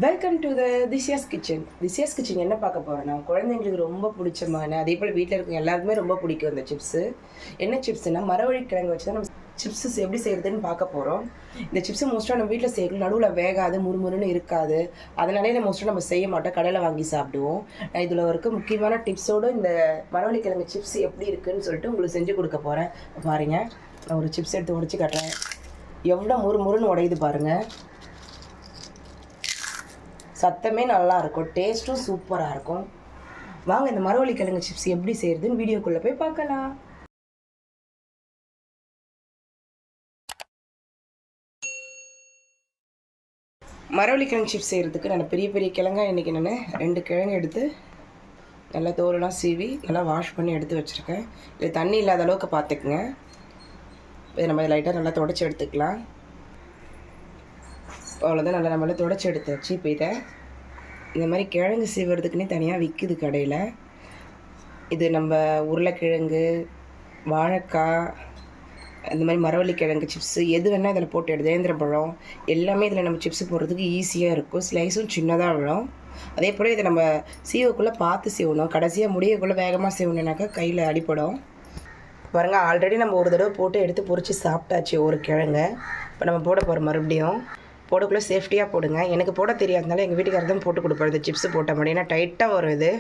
Welcome to திஷியாஸ் kitchen. திஷியாஸ் kitchen என்ன பார்க்க போகிறோன்னா, குழந்தைங்களுக்கு ரொம்ப பிடிச்சமான, அதே போல் வீட்டில் இருக்க எல்லாருக்குமே ரொம்ப பிடிக்கும் இந்த சிப்ஸு. என்ன சிப்ஸுனால் மரவள்ளி கிழங்கு வச்சு தான் நம்ம சிப்ஸஸ் எப்படி செய்கிறதுன்னு பார்க்க போகிறோம். இந்த சிப்ஸு மோஸ்ட்டாக நம்ம வீட்டில் செய்யணும், நடுவில் வேகாது, முறுமுறுன்னு இருக்காது. அதனாலே மோஸ்ட்டாக நம்ம செய்ய மாட்டோம், கடையில் வாங்கி சாப்பிடுவோம். நான் இதில் இருக்க முக்கியமான டிப்ஸோடு இந்த மரவள்ளி கிழங்கு சிப்ஸ் எப்படி இருக்குதுன்னு சொல்லிட்டு உங்களுக்கு செஞ்சு கொடுக்க போகிறேன். பாருங்கள், நான் ஒரு சிப்ஸ் எடுத்து உடைச்சி காட்டுறேன். எவ்வளோ முறுமுறுன்னு உடையுது பாருங்கள். சத்தமே நல்லாயிருக்கும், டேஸ்ட்டும் சூப்பராக இருக்கும். வாங்க இந்த மரவள்ளி கிழங்கு சிப்ஸ் எப்படி செய்கிறதுன்னு வீடியோக்குள்ளே போய் பார்க்கலாம். மரவள்ளி கிழங்கு சிப்ஸ் செய்கிறதுக்கு நான் பெரிய பெரிய கிழங்காக இன்றைக்கி நான் 2 கிழங்கு எடுத்து நல்லா தோலெல்லாம் சீவி நல்லா வாஷ் பண்ணி எடுத்து வச்சுருக்கேன். இது தண்ணி இல்லாத அளவுக்கு பார்த்துக்குங்க. இதை நம்ம லைட்டாக நல்லா துடைச்சி எடுத்துக்கலாம். அவ்வளோதான், நல்லா நம்மள துடைச்சி எடுத்தாச்சு. இப்போ இதை இந்த மாதிரி கிழங்கு சீவுறதுக்குன்னே தனியாக விற்குது கடையில். இது நம்ம உருளைக்கிழங்கு, வாழைக்காய், இந்த மாதிரி மரவள்ளி கிழங்கு சிப்ஸு எது வேணால் இதில் போட்டு நேந்திரப்பழம் எல்லாமே இதில் நம்ம சிப்ஸு போடுறதுக்கு ஈஸியாக இருக்கும். ஸ்லைஸும் சின்னதாக விழும். அதே போல் இதை நம்ம சீவக்குள்ளே பார்த்து சீவணும். கடைசியாக முடியக்குள்ளே வேகமாக சீவணுனாக்கா கையில் அடிப்படும். பாருங்கள், ஆல்ரெடி நம்ம ஒரு தடவை போட்டு எடுத்து பொறிச்சு சாப்பிட்டாச்சு ஒரு கிழங்கு. இப்போ நம்ம போட போகிற மறுபடியும் போடக்குள்ளே சேஃப்டியாக போடுங்க. எனக்கு போட தெரியாதனால எங்கள் வீட்டுக்காரர் தான் போட்டு கொடுப்பாரு இந்த சிப்ஸு போட்ட மாதிரி. ஏன்னா டைட்டாக வரும் இது.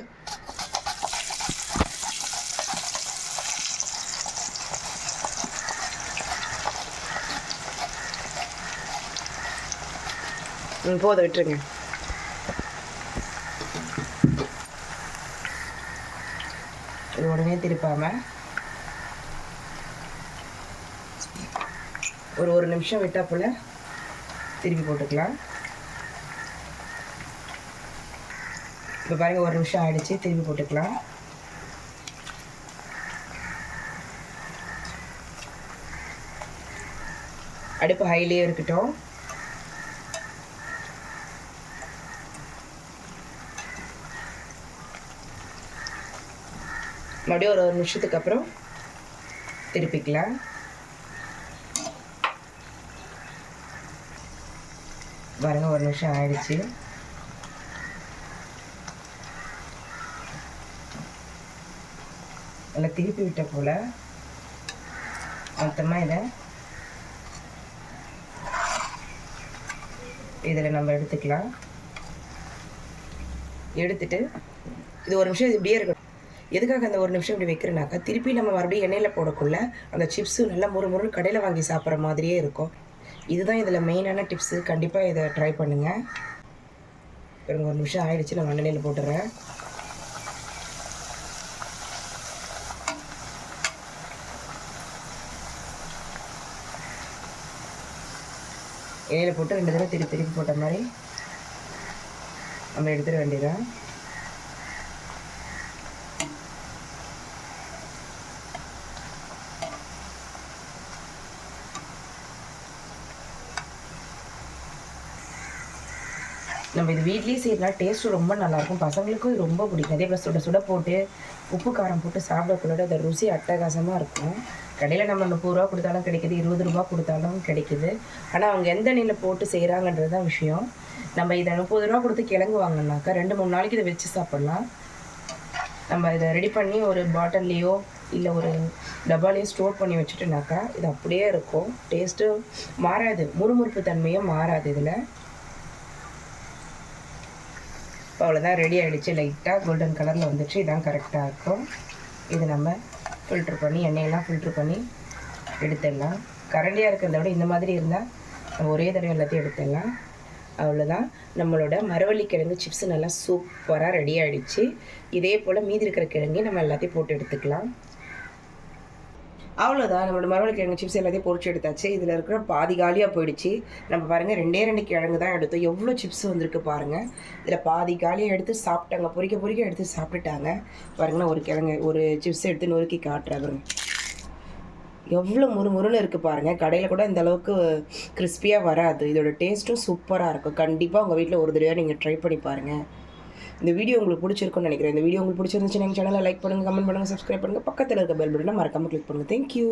போதை விட்டுருங்க. இது உடனே திருப்பாமல் ஒரு நிமிஷம் விட்டா போல் திருப்பி போட்டுக்கலாம். இப்போ பாருங்கள், ஒரு நிமிஷம் ஆகிடுச்சு. திருப்பி போட்டுக்கலாம். அடுப்பு ஹைலேயே இருக்கட்டும். மறுபடியும் ஒரு நிமிஷத்துக்கு அப்புறம் திருப்பிக்கலாம். பாருங்க, ஒரு நிமிஷம் ஆயிடுச்சு. நல்லா திருப்பி விட்ட போல் மொத்தமாக இதில் நம்ம எடுத்துக்கலாம். எடுத்துட்டு இது ஒரு நிமிஷம் இப்படியே இருக்கணும். எதுக்காக அந்த ஒரு நிமிஷம் இப்படி வைக்கிறேனாக்கா, திருப்பி நம்ம மறுபடியும் எண்ணெயில் போடக்குள்ள அந்த சிப்ஸு நல்லா முறுமுறுன்னு கடையில் வாங்கி சாப்பிட்ற மாதிரியே இருக்கும். இதுதான் இதில் மெயினான டிப்ஸு. கண்டிப்பாக இதை ட்ரை பண்ணுங்கள். எனக்கு ஒரு நிமிஷம் ஆகிடுச்சு, நான் எண்ணெயில் போட்டுறேன். எண்ணெயில் போட்டு 2 தடவை திருப்பி போட்ட மாதிரி நம்ம எடுத்துட வேண்டியதான். நம்ம இது வீட்லேயே செய்யலாம். டேஸ்ட்டும் ரொம்ப நல்லாயிருக்கும். பசங்களுக்கும் இது ரொம்ப பிடிக்கும். அதே போல் சுட சுட போட்டு உப்பு காரம் போட்டு சாப்பிடக்குள்ளோட அந்த ருசி அட்டகாசமாக இருக்கும். கடையில் நம்ம 30 ரூபா கொடுத்தாலும் கிடைக்கிது, 20 ரூபா கொடுத்தாலும் கிடைக்கிது. ஆனால் அவங்க எந்த எண்ணெயில் போட்டு செய்கிறாங்கன்றது தான் விஷயம். நம்ம இதை 30 ரூபா கொடுத்து கிழங்கு வாங்கினாக்கா 2-3 நாளைக்கு இதை வச்சு சாப்பிட்லாம். நம்ம இதை ரெடி பண்ணி ஒரு பாட்டில்லையோ இல்லை ஒரு டப்பாலையோ ஸ்டோர் பண்ணி வச்சுட்டுனாக்கா இது அப்படியே இருக்கும். டேஸ்ட்டு மாறாது, முறுமுறுப்பு தன்மையும் மாறாது இதில். அவ்வளோதான், ரெடி ஆகிடுச்சு. லைட்டாக கோல்டன் கலரில் வந்துடுச்சு. இதான் கரெக்டாக இருக்கும். இது நம்ம ஃபில்ட்ரு பண்ணி எண்ணெயெல்லாம் ஃபில்ட்ரு பண்ணி எடுத்துடலாம். கரண்டியாக இருக்கிறத விட இந்த மாதிரி இருந்தால் நம்ம ஒரே தடவை எல்லாத்தையும் எடுத்துடலாம். அவ்வளோதான், நம்மளோட மரவள்ளி கிழங்கு சிப்ஸு நல்லா சூப்பராக ரெடி ஆகிடுச்சு. இதே போல் மீதி இருக்கிற கிழங்கையும் நம்ம எல்லாத்தையும் போட்டு எடுத்துக்கலாம். அவ்வளோதான், நம்மளோட மரவள்ளி கிழங்கு சிப்ஸ் எல்லாத்தையும் பொறிச்சு எடுத்தாச்சு. இதில் இருக்கிற பாதி காலியாக போயிடுச்சு. நம்ம பாருங்கள், 2 கிழங்கு தான் எடுத்தோம். எவ்வளோ சிப்ஸ் வந்திருக்கு பாருங்கள். இதில் பாதி காலியாக எடுத்து சாப்பிட்டாங்க, பொறிக்க எடுத்து சாப்பிட்டுட்டாங்க. பாருங்கன்னா ஒரு சிப்ஸ் எடுத்து நொறுக்கி காட்டுறாங்க. எவ்வளோ முறுமுறுன்னு இருக்குது பாருங்கள். கடையில் கூட இந்த அளவுக்கு கிறிஸ்பியாக வராது. இதோட டேஸ்ட்டும் சூப்பராக இருக்கும். கண்டிப்பாக உங்கள் வீட்டில் ஒரு தடவை நீங்கள் ட்ரை பண்ணி பாருங்கள். இந்த வீடியோ உங்களுக்கு பிடிச்சிருக்குன்னு நினைக்கிறேன். இந்த வீடியோ உங்களுக்கு பிடிச்சிருந்துச்சுன்னா எங்கள் சேனலை லைக் பண்ணுங்கள், கமெண்ட் பண்ணுங்கள், சப்ஸ்கிரைப் பண்ணுங்கள். பக்கத்தில் இருக்க பெல் பட்டனை மறக்காமல் கிளிக் பண்ணுங்கள். தேங்க்யூ.